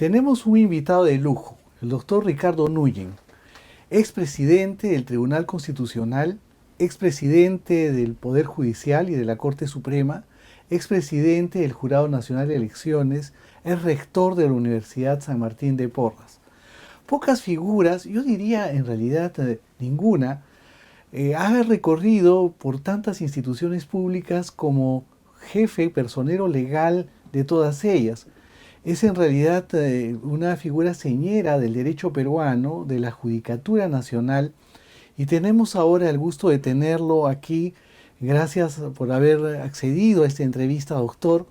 Tenemos un invitado de lujo, el doctor Ricardo Nuyen, expresidente del Tribunal Constitucional, expresidente del Poder Judicial y de la Corte Suprema, expresidente del Jurado Nacional de Elecciones, es rector de la Universidad San Martín de Porres. Pocas figuras, yo diría en realidad ninguna, ha recorrido por tantas instituciones públicas como jefe personero legal de todas ellas. Es en realidad una figura señera del derecho peruano, de la Judicatura Nacional, y tenemos ahora el gusto de tenerlo aquí. Gracias por haber accedido a esta entrevista, doctor.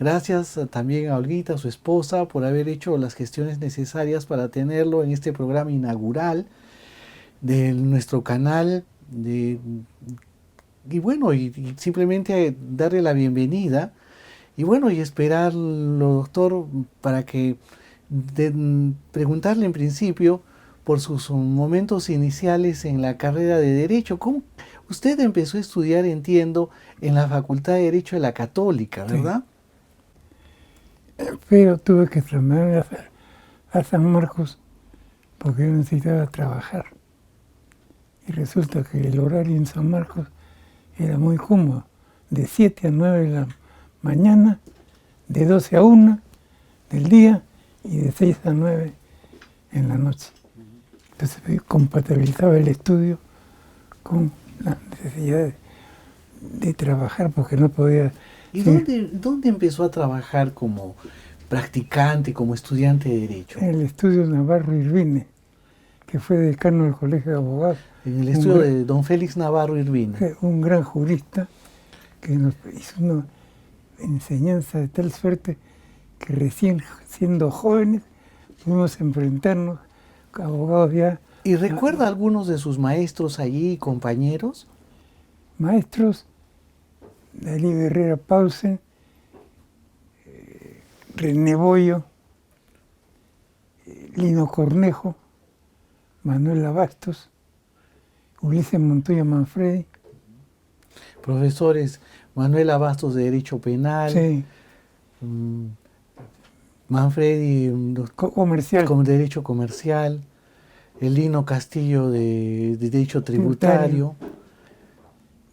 Gracias también a Olguita, su esposa, por haber hecho las gestiones necesarias para tenerlo en este programa inaugural de nuestro canal. Y bueno, y simplemente darle la bienvenida. Y bueno, y esperarlo, doctor, para que preguntarle en principio por sus momentos iniciales en la carrera de Derecho. ¿Cómo? Usted empezó a estudiar, entiendo, en la Facultad de Derecho de la Católica, ¿verdad? Sí. Pero tuve que trasladarme a San Marcos porque yo necesitaba trabajar. Y resulta que el horario en San Marcos era muy cómodo, de 7 a 9 de la mañana, de 12 a 1 del día y de 6 a 9 en la noche. Entonces compatibilizaba el estudio con la necesidad de trabajar porque no podía... ¿Y dónde empezó a trabajar como practicante, como estudiante de Derecho? En el estudio Navarro Irvine, que fue decano del Colegio de Abogados. En el estudio de don Félix Navarro Irvine. Un gran jurista que nos hizo una enseñanza de tal suerte que recién siendo jóvenes pudimos enfrentarnos con abogados ya. ¿Y recuerda algunos de sus maestros allí, compañeros? Maestros, Dalí Herrera Pausen, René Bollo, Lino Cornejo, Manuel Abastos, Ulises Montoya Manfredi. Profesores Manuel Abastos de Derecho Penal, Sí. Manfredi comercial. Con Derecho Comercial, el Lino Castillo de Derecho Tributario.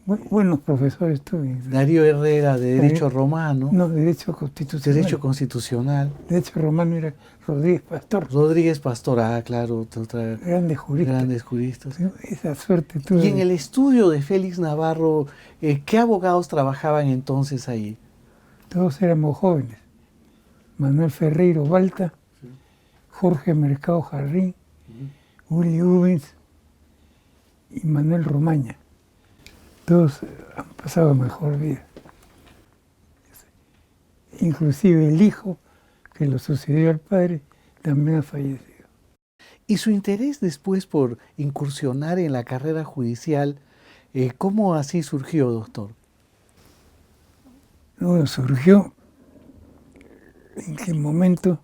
Buenos profesores tuve. Darío Herrera de Derecho Romano. No, Derecho Constitucional. Derecho Constitucional. Derecho Romano era Rodríguez Pastor. Rodríguez Pastor, claro. Grandes juristas. Grandes juristas. Esa suerte tuve. Y en el estudio de Félix Navarro, ¿qué abogados trabajaban entonces ahí? Todos éramos jóvenes. Manuel Ferreiro Balta, sí. Jorge Mercado Jarrín, Uli Ubens y Manuel Romaña. Todos han pasado mejor vida. Inclusive el hijo, que lo sucedió al padre, también ha fallecido. ¿Y su interés después por incursionar en la carrera judicial, cómo así surgió, doctor? Bueno, surgió en qué momento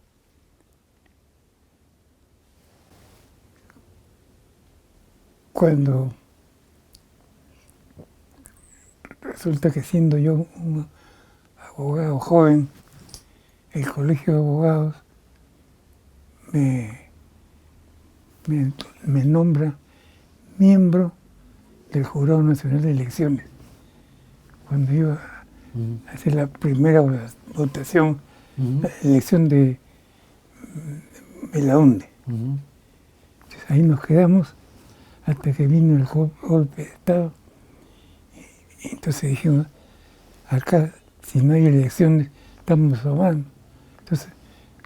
cuando resulta que siendo yo un abogado joven, el Colegio de Abogados me nombra miembro del Jurado Nacional de Elecciones. Cuando iba a hacer la primera votación, la elección de Belaunde. Entonces ahí nos quedamos hasta que vino el golpe de Estado. Y entonces dijimos, acá si no hay elecciones estamos tomando. Entonces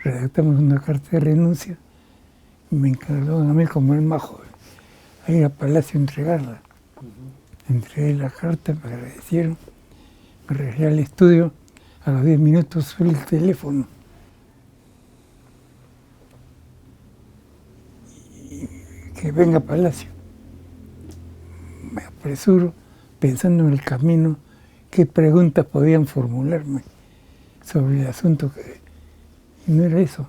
redactamos una carta de renuncia y me encargaron a mí como el más joven a ir a Palacio a entregarla. Entregué la carta, me agradecieron, me regresé al estudio, a los 10 minutos suena el teléfono. Y que venga a Palacio. Me apresuro pensando en el camino qué preguntas podían formularme sobre el asunto y no era eso.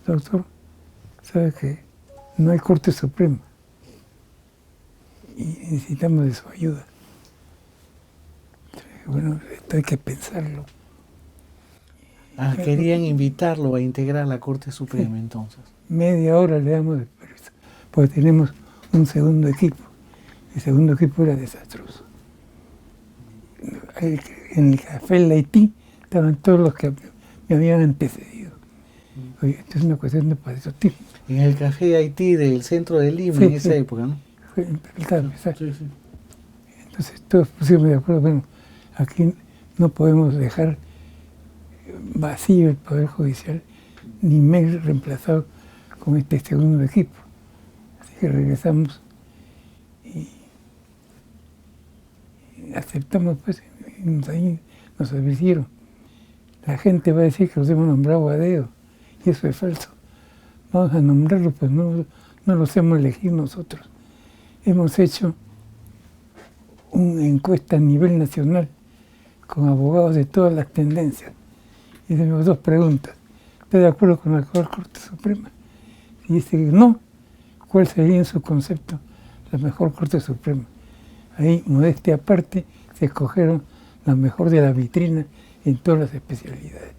Doctor, sabe que no hay Corte Suprema y necesitamos de su ayuda. Bueno, esto hay que pensarlo. Ah, querían invitarlo a integrar la Corte Suprema, entonces. Media hora le damos de permiso, porque tenemos un segundo equipo. El segundo equipo era desastroso. En el café del Haití estaban todos los que me habían antecedido. Oye, esto es una cuestión de patriotismo. En el café de Haití del centro de Lima, Sí, en esa sí. época, ¿no? Exacto. Sí. Entonces todos pusimos de acuerdo, bueno, aquí no podemos dejar vacío el Poder Judicial, ni menos reemplazado con este segundo equipo. Así que regresamos y aceptamos, pues, y ahí nos ofrecieron. La gente va a decir que los hemos nombrado a dedo, y eso es falso. Vamos a nombrarlos, pues no los hemos elegido nosotros. Hemos hecho una encuesta a nivel nacional con abogados de todas las tendencias. Y tenemos dos preguntas. ¿Está de acuerdo con la actual Corte Suprema? Y dice que no. ¿Cuál sería en su concepto la mejor Corte Suprema? Ahí, modestia aparte, se escogieron la mejor de la vitrina en todas las especialidades.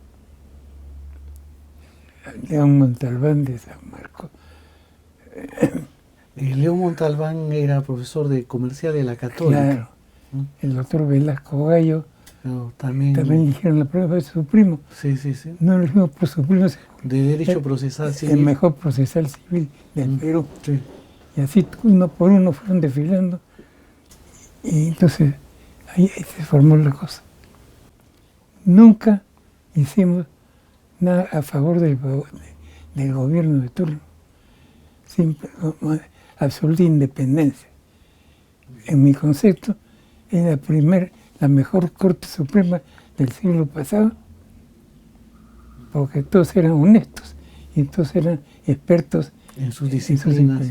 León Montalbán de San Marcos. León Montalbán era profesor de comercial de la Católica. Claro. El doctor Velasco Gallo también eligieron la prueba de su primo. Sí. No lo elegimos por su primo. De Derecho Procesal Civil. El mejor procesal civil del Perú. Sí. Y así uno por uno fueron desfilando. Y entonces ahí se formó la cosa. Nunca hicimos nada a favor del gobierno de turno. Siempre, absoluta independencia. En mi concepto, es la mejor Corte Suprema del siglo pasado, porque todos eran honestos y todos eran expertos en sus disciplinas.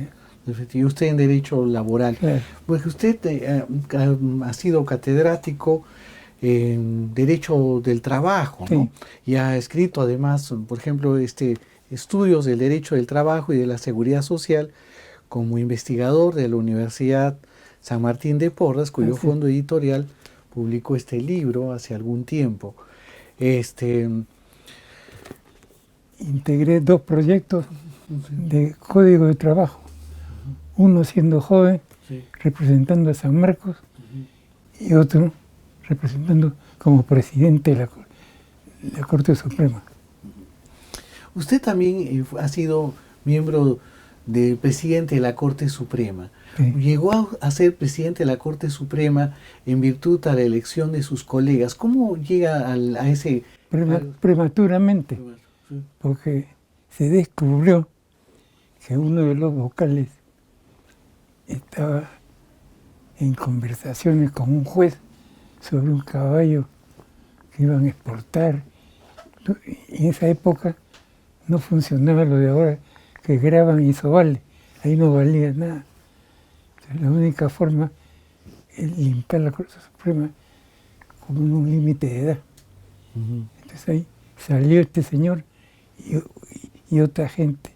Y usted en Derecho Laboral. Claro. Pues usted ha sido catedrático en Derecho del Trabajo, ¿no? Sí. Y ha escrito además, por ejemplo, estudios del Derecho del Trabajo y de la Seguridad Social como investigador de la Universidad San Martín de Porres, cuyo fondo editorial publicó este libro hace algún tiempo. Integré dos proyectos de Código de Trabajo. Uno siendo joven, representando a San Marcos, y otro representando como presidente de la Corte Suprema. Usted también ha sido miembro del presidente de la Corte Suprema. Sí. Llegó a ser presidente de la Corte Suprema en virtud a la elección de sus colegas. ¿Cómo llega a ese...? Prematuramente, porque se descubrió que uno de los vocales estaba en conversaciones con un juez sobre un caballo que iban a exportar. Y en esa época no funcionaba lo de ahora, que graban y eso vale. Ahí no valía nada. Entonces, la única forma es limpiar la Corte Suprema con un límite de edad. Entonces ahí salió este señor y otra gente,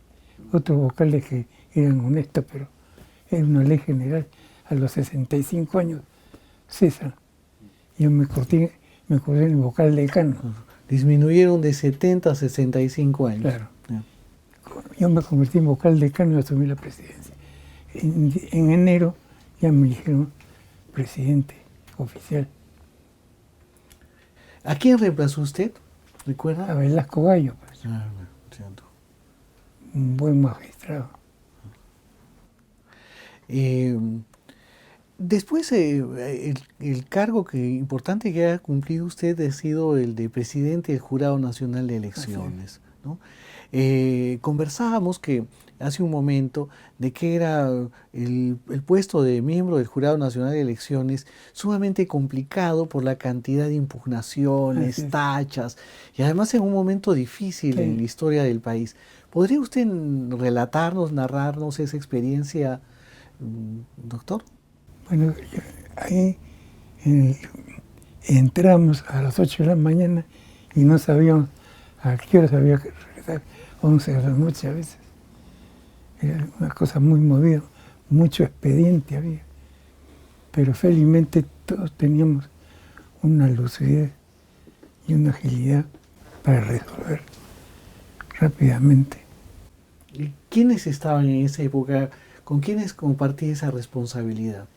otros vocales que eran honestos, pero era una ley general. A los 65 años cesan. Yo me corté en el vocal decano. Disminuyeron de 70 a 65 años. Claro. Yo me convertí en vocal decano y asumí la presidencia. En enero ya me dijeron presidente oficial. ¿A quién reemplazó usted? ¿Recuerda? A Velasco Gallo, pues. Cierto. Un buen magistrado. Después, el cargo importante que ha cumplido usted ha sido el de presidente del Jurado Nacional de Elecciones, ¿no? Conversábamos que hace un momento de que era el puesto de miembro del Jurado Nacional de Elecciones sumamente complicado por la cantidad de impugnaciones, tachas, y además en un momento difícil en la historia del país. ¿Podría usted relatarnos, narrarnos esa experiencia, doctor? Bueno, ahí entramos a las 8 de la mañana y no sabíamos a qué horas había que regresar, 11 de la noche a veces. Era una cosa muy movida, mucho expediente había. Pero felizmente todos teníamos una lucidez y una agilidad para resolver rápidamente. ¿Y quiénes estaban en esa época? ¿Con quiénes compartía esa responsabilidad?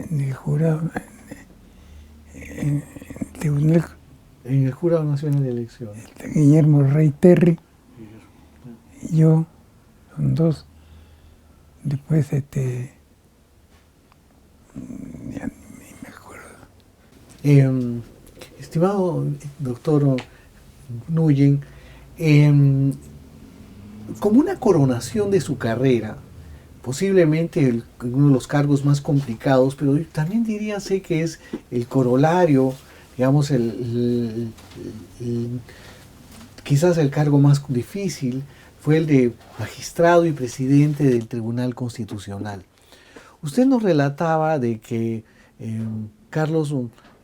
En el jurado, en el tribunal, En el Jurado Nacional de Elecciones. Guillermo Rey Terry, y yo, son dos. Después, ya ni me acuerdo. Estimado doctor Nuyen, como una coronación de su carrera, posiblemente uno de los cargos más complicados, pero también diríase que es el corolario, digamos, quizás el cargo más difícil, fue el de magistrado y presidente del Tribunal Constitucional. Usted nos relataba de que Carlos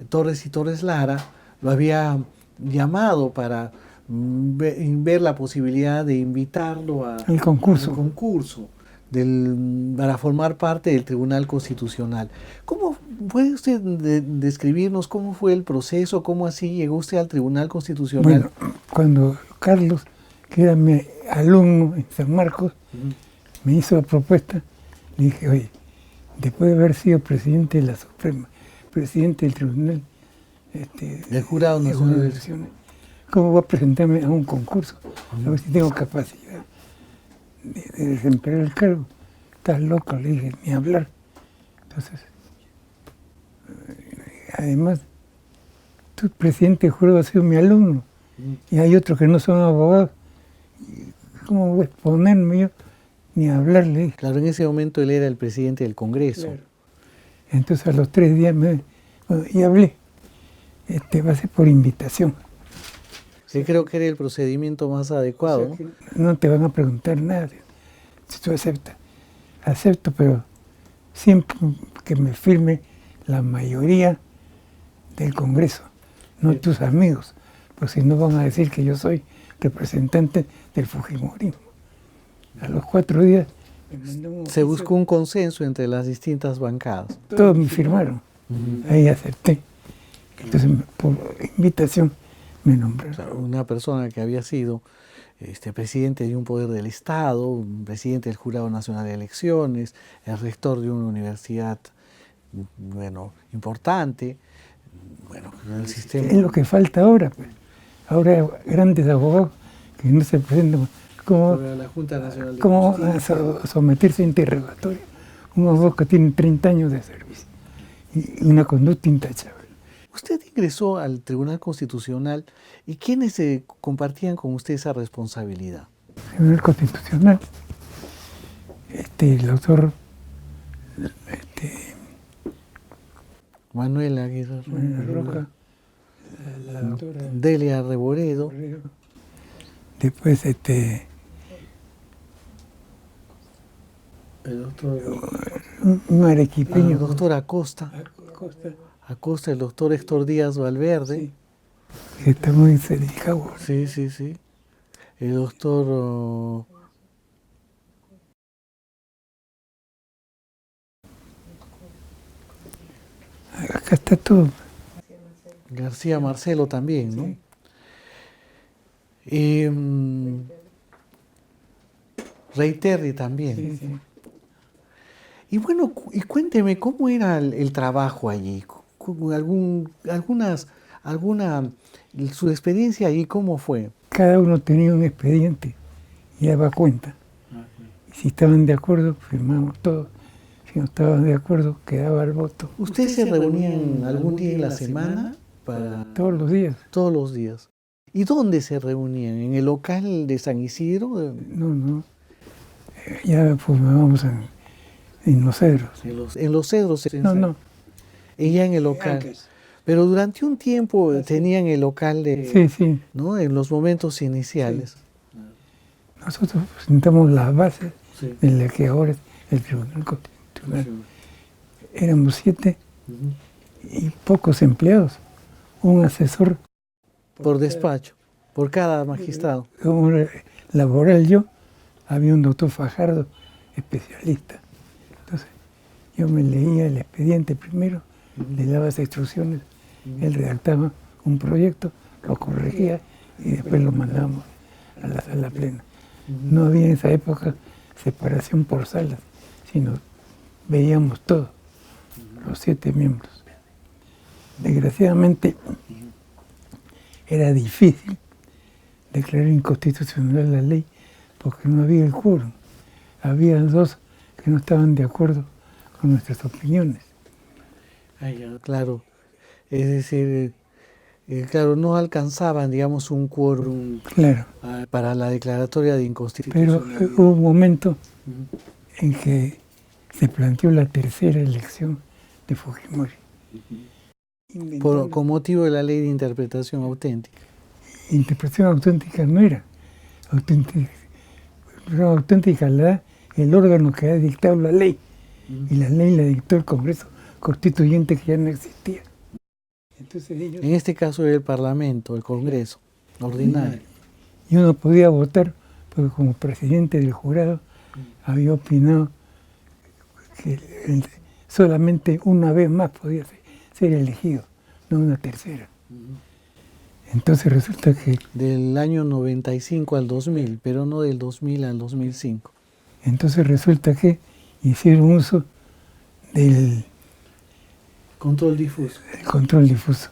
Torres y Torres Lara lo había llamado para ver la posibilidad de invitarlo al concurso para formar parte del Tribunal Constitucional. ¿Cómo puede usted describirnos cómo fue el proceso, cómo así llegó usted al Tribunal Constitucional? Bueno, cuando Carlos, que era mi alumno en San Marcos, me hizo la propuesta, le dije, oye, después de haber sido presidente de la Suprema, presidente del Tribunal del Jurado Nacional de Elecciones, ¿cómo voy a presentarme a un concurso? A ver si tengo capacidad de desempeñar el cargo. Estás loco, le dije, ni hablar. Entonces, además, tu presidente del jurado ha sido mi alumno, y hay otros que no son abogados. ¿Cómo voy a exponerme yo? Ni hablarle. Claro, en ese momento él era el presidente del Congreso. Claro. Entonces a los 3 días y hablé. Va a ser por invitación. Sí, creo que era el procedimiento más adecuado. O sea, no te van a preguntar nada. Si tú aceptas. Acepto, pero siempre que me firme la mayoría del Congreso, no tus amigos, porque si no van a decir que yo soy representante del Fujimorismo. A los 4 días se buscó un consenso entre las distintas bancadas. Todos me firmaron. Ahí acepté. Entonces, por invitación, me nombraron. O sea, una persona que había sido presidente de un poder del Estado, presidente del Jurado Nacional de Elecciones, el rector de una universidad, bueno, importante, bueno, el sistema. Es lo que falta ahora, pues. Ahora hay grandes abogados que no se presentan. ¿Cómo La Junta Nacional de van Justicia. a someterse a interrogatorio? Unos dos que tienen 30 años de servicio y una conducta intachable. Usted ingresó al Tribunal Constitucional y ¿quiénes compartían con usted esa responsabilidad? El Tribunal Constitucional, el doctor Manuel Aguirre Roca, la doctora Delia Reboredo. Después El doctor un arequipeño. el doctor Acosta, el doctor Héctor Díaz Valverde. Sí, que está muy dedicado. Sí, sí, sí. El doctor Acá está todo. García Marcelo también, ¿no? Sí. Rey Terry también. Sí, sí. Y bueno, y cuénteme, ¿cómo era el trabajo allí? Su experiencia allí, ¿cómo fue? Cada uno tenía un expediente y daba cuenta. Y si estaban de acuerdo, firmamos todos. Si no estaban de acuerdo, quedaba el voto. ¿Ustedes se reunían algún día en la semana? Todos los días. Todos los días. ¿Y dónde se reunían? ¿En el local de San Isidro? No. Ya formábamos en Los Cedros. En los Cedros. No. Y ya en el local. Pero durante un tiempo tenían el local Sí. ¿no? En los momentos iniciales. Sí. Nosotros presentamos las bases de la que ahora es el Tribunal Constitucional. Éramos 7 y pocos empleados. Un asesor. Por despacho, por cada magistrado. Como era laboral yo, había un doctor Fajardo, especialista. Entonces, yo me leía el expediente primero, le daba las instrucciones, él redactaba un proyecto, lo corregía y después lo mandábamos a la sala plena. No había en esa época separación por salas, sino veíamos todos, los 7 miembros. Desgraciadamente era difícil declarar inconstitucional la ley porque no había el quórum. Había 2 que no estaban de acuerdo con nuestras opiniones. Claro, es decir, claro, no alcanzaban, digamos, un quórum Claro. Para la declaratoria de inconstitucionalidad. Pero hubo un momento en que se planteó la tercera elección de Fujimori. Con motivo de la ley de interpretación auténtica. Interpretación auténtica no era. Interpretación auténtica la da el órgano que ha dictado la ley. Y la ley la dictó el Congreso Constituyente, que ya no existía. Entonces ellos, en este caso era el Parlamento, el Congreso, ordinario. Yo no podía votar porque como presidente del jurado había opinado que solamente una vez más podía ser elegido, no una tercera. Entonces resulta que... Del año 95 al 2000, pero no del 2000 al 2005. Entonces resulta que hicieron uso del control difuso. El control difuso.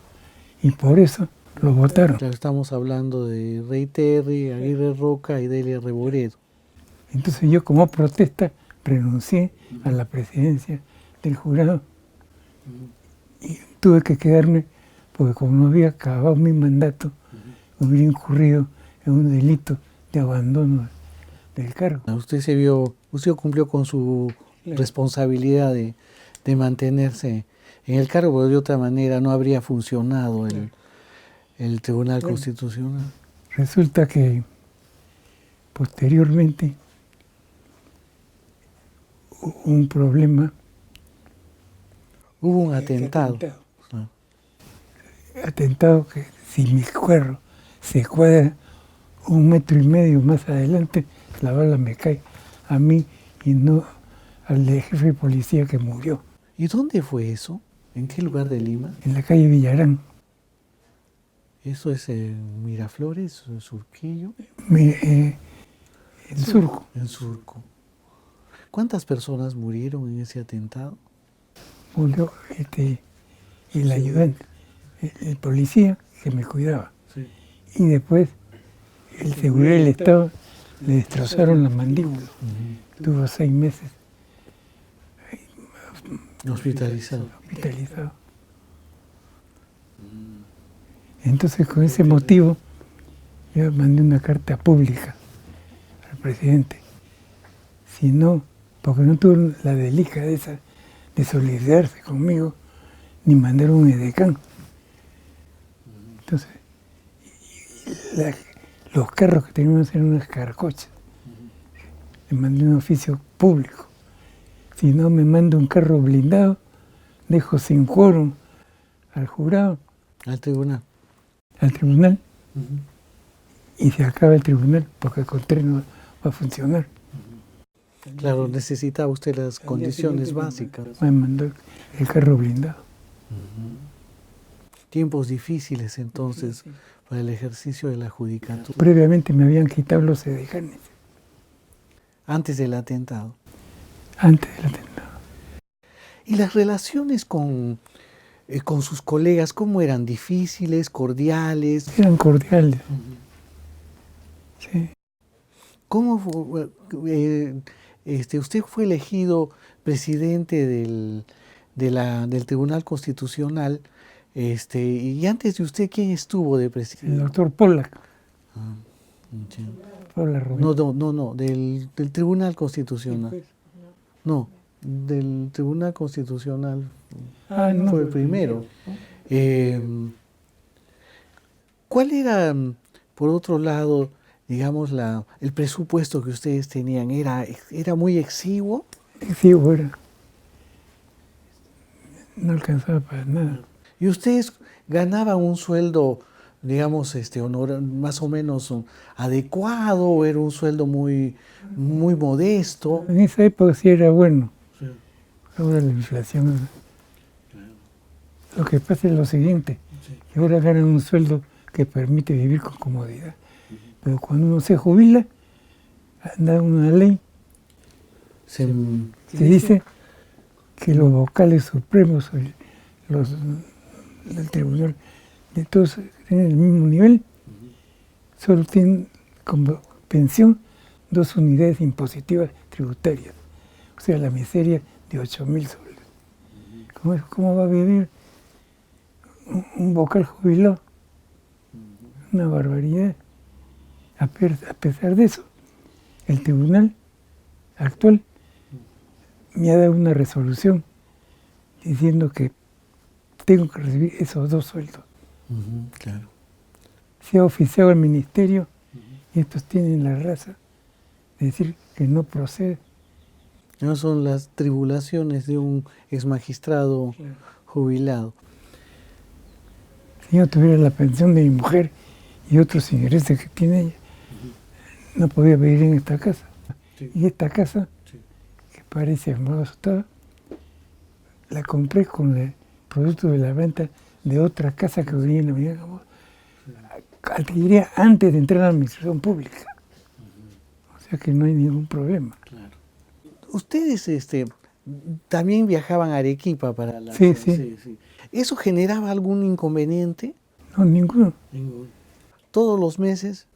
Y por eso lo votaron. Claro, estamos hablando de Rey Terry, Aguirre Roca y Delia Reboredo. Entonces yo como protesta renuncié a la presidencia del jurado y tuve que quedarme porque como no había acabado mi mandato, hubiera incurrido en un delito de abandono del cargo. Usted cumplió con su responsabilidad de mantenerse en el cargo, porque de otra manera no habría funcionado el Tribunal Constitucional. Resulta que posteriormente hubo un problema. Hubo un atentado. Atentado que si mi carro se cuadra 1,5 metros más adelante, la bala me cae a mí y no al jefe de policía que murió. ¿Y dónde fue eso? ¿En qué lugar de Lima? En la calle Villarán. ¿Eso es en Miraflores, en Surquillo? En Surco. En Surco. ¿Cuántas personas murieron en ese atentado? Murió el ayudante, el policía que me cuidaba. Sí. Y después el seguridad del Estado le destrozaron la mandíbula. Tuvo 6 meses hospitalizado. Entonces, con ese motivo, yo mandé una carta pública al presidente. Si no, porque no tuvo la delicadeza de solidarizarse conmigo, ni mandar un edecán. Entonces, los carros que teníamos eran unas carcochas. Le mandé un oficio público. Si no me mando un carro blindado, dejo sin quórum al jurado. Al tribunal. Y se acaba el tribunal porque con 3 no va a funcionar. Claro, necesitaba usted las condiciones básicas. Me mandó el carro blindado. Tiempos difíciles entonces para el ejercicio de la judicatura. Previamente me habían quitado los edecanes. Antes del atentado. Antes del atentado. ¿Y las relaciones con sus colegas, cómo eran? ¿Difíciles, cordiales? Eran cordiales. Sí. ¿Cómo fue, usted fue elegido presidente del Tribunal Constitucional, y antes de usted, ¿quién estuvo de presidente? El doctor Pollack. Sí. Pollack Rubén. No, del Tribunal Constitucional. No, del Tribunal Constitucional No. fue el primero. ¿Cuál era, por otro lado, digamos, el presupuesto que ustedes tenían? ¿Era muy exiguo? Exiguo era. No alcanzaba para nada. ¿Y ustedes ganaban un sueldo, digamos, más o menos adecuado, o era un sueldo muy, muy modesto? En esa época sí era bueno. Sí. Ahora la inflación. Lo que pasa es lo siguiente, que ahora ganan un sueldo que permite vivir con comodidad. Pero cuando uno se jubila, anda una ley que dice que los vocales supremos, del tribunal, de todos tienen el mismo nivel, solo tienen como pensión 2 unidades impositivas tributarias, o sea, la miseria de 8.000 soles. ¿Cómo va a vivir un vocal jubilado? Una barbaridad. A pesar de eso, el tribunal actual me ha dado una resolución diciendo que tengo que recibir esos 2 sueldos. Claro. Se ha oficiado al ministerio y estos tienen la raza de decir que no procede. No son las tribulaciones de un exmagistrado jubilado. Si yo tuviera la pensión de mi mujer y otros ingresos que tiene ella, no podía vivir en esta casa. Sí. Y esta casa, que parece hermosa, la compré con el producto de la venta de otra casa que venía en la Avenida Gamboa. Adquiriría antes de entrar a la administración pública. O sea que no hay ningún problema. Claro. Ustedes también viajaban a Arequipa para la... Sí. ¿Eso generaba algún inconveniente? No, ninguno. ¿Todos los meses?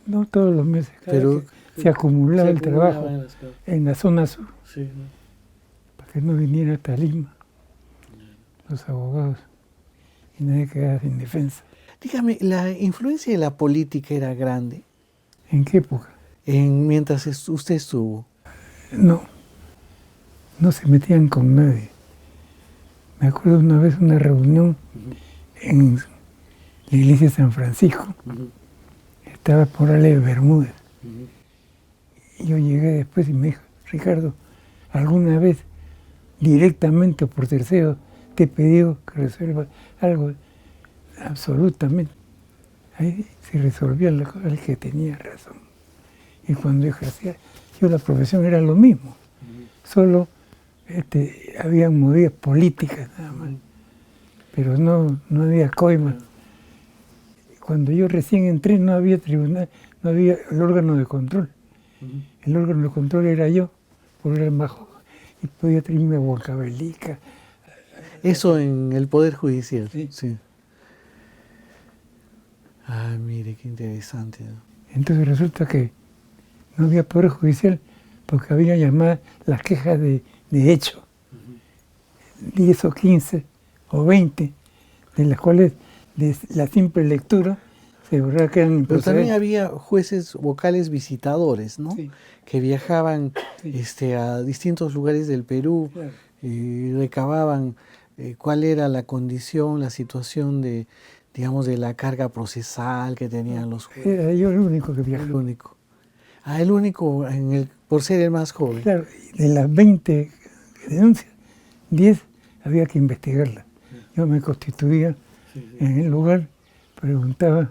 No todos los meses, pero se acumulaba el trabajo en la zona sur, para que no viniera hasta Lima los abogados y nadie quedara sin defensa. Dígame, ¿la influencia de la política era grande? ¿En qué época? Mientras usted estuvo. No se metían con nadie. Me acuerdo una vez una reunión en la iglesia de San Francisco. Estaba por Ale Bermúdez. Y yo llegué después y me dijo, Ricardo, ¿alguna vez directamente o por tercero te he pedido que resuelva algo? Absolutamente. Ahí se resolvía la cosa, el que tenía razón. Y cuando yo ejercía, la profesión era lo mismo. Solo había movidas políticas nada más. Pero no había coima. Cuando yo recién entré no había tribunal, no había el órgano de control. El órgano de control era yo, porque era el más joven, y podía tenerme Huancavelica. Eso en el Poder Judicial. Sí. Ah, mire, qué interesante. Entonces resulta que no había Poder Judicial porque había llamadas las quejas de hecho, 10 o 15 o 20, de las cuales de la simple lectura se veía que eran improcedentes. Pero también había jueces vocales visitadores, ¿no? Sí. Que viajaban a distintos lugares del Perú y recababan cuál era la condición, la situación de la carga procesal que tenían los jueces. Era yo el único que viajaba. El único. Ah, el único por ser el más joven. Claro, de las 20 denuncias, 10 había que investigarlas. Yo me constituía en el lugar, preguntaba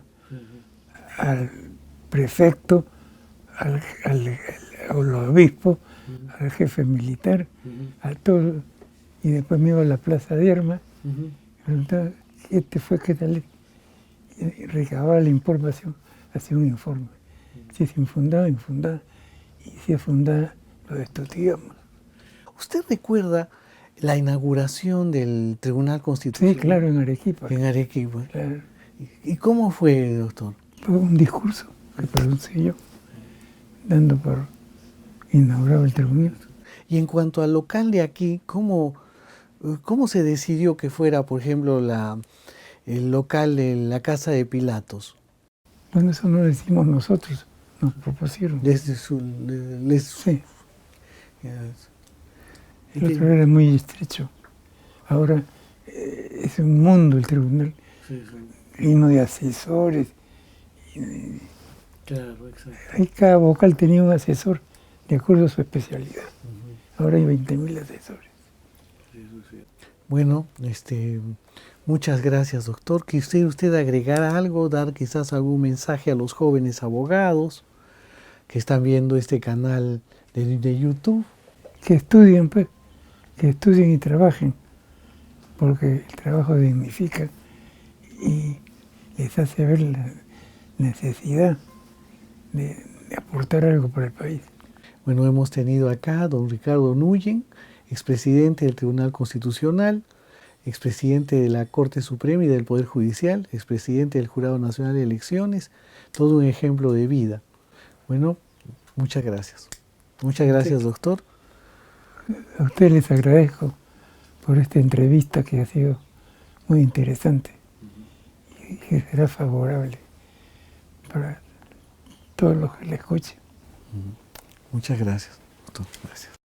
al prefecto, al obispo, al jefe militar, a todos, y después me iba a la plaza de armas, preguntaba, ¿qué tal? Y recababa la información, hacía un informe. Si es infundada, y si es fundada, lo destruíamos. ¿Usted recuerda la inauguración del Tribunal Constitucional? Sí, claro, en Arequipa. En Arequipa. Claro. ¿Y cómo fue, doctor? Fue un discurso que pronuncié yo, dando por inaugurado el tribunal. Y en cuanto al local de aquí, ¿cómo se decidió que fuera, por ejemplo, el local de la Casa de Pilatos? Bueno, eso no lo decimos nosotros, nos propusieron. Sí. El otro era muy estrecho. Ahora es un mundo el tribunal, lleno de asesores. Claro, exacto. Ahí cada vocal tenía un asesor de acuerdo a su especialidad. Ahora hay 20.000 asesores. Bueno, muchas gracias, doctor. ¿Quisiera usted agregar algo, dar quizás algún mensaje a los jóvenes abogados que están viendo este canal de YouTube? Que estudien, pues, que estudien y trabajen, porque el trabajo dignifica y les hace ver la necesidad de aportar algo para el país. Bueno, hemos tenido acá a don Ricardo Nuyen, expresidente del Tribunal Constitucional, expresidente de la Corte Suprema y del Poder Judicial, expresidente del Jurado Nacional de Elecciones, todo un ejemplo de vida. Bueno, muchas gracias. Muchas gracias, doctor. A ustedes les agradezco por esta entrevista que ha sido muy interesante y que será favorable para todos los que la escuchen. Muchas gracias, doctor. Gracias.